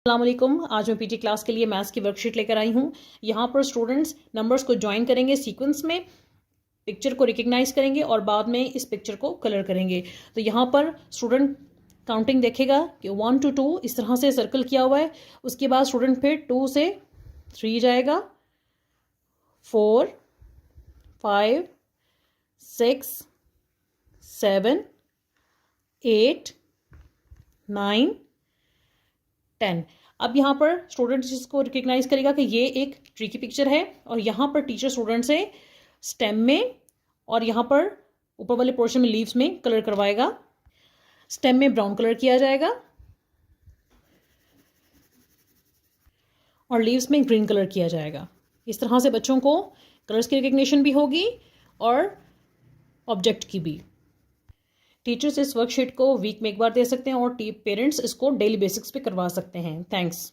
अस्सलाम वालेकुम। आज मैं पीटी क्लास के लिए मैथ्स की वर्कशीट लेकर आई हूँ। यहाँ पर स्टूडेंट्स नंबर्स को ज्वाइन करेंगे सीक्वेंस में, पिक्चर को रिकग्नाइज करेंगे और बाद में इस पिक्चर को कलर करेंगे। तो यहाँ पर स्टूडेंट काउंटिंग देखेगा कि 1 to 2 इस तरह से सर्कल किया हुआ है। उसके बाद स्टूडेंट फिर 2 से 3 जाएगा, 4, 5, 6, 7, 8, 9, 10। अब यहाँ पर स्टूडेंट इसको रिकग्नाइज करेगा कि ये एक ट्री की पिक्चर है और यहाँ पर टीचर स्टूडेंट से स्टेम में और यहाँ पर ऊपर वाले पोर्शन में लीव्स में कलर करवाएगा। स्टेम में ब्राउन कलर किया जाएगा और लीव्स में ग्रीन कलर किया जाएगा। इस तरह से बच्चों को कलर्स की रिकग्निशन भी होगी और ऑब्जेक्ट की भी। टीचर्स इस वर्कशीट को वीक में एक बार दे सकते हैं और पेरेंट्स इसको डेली बेसिक्स पे करवा सकते हैं। थैंक्स।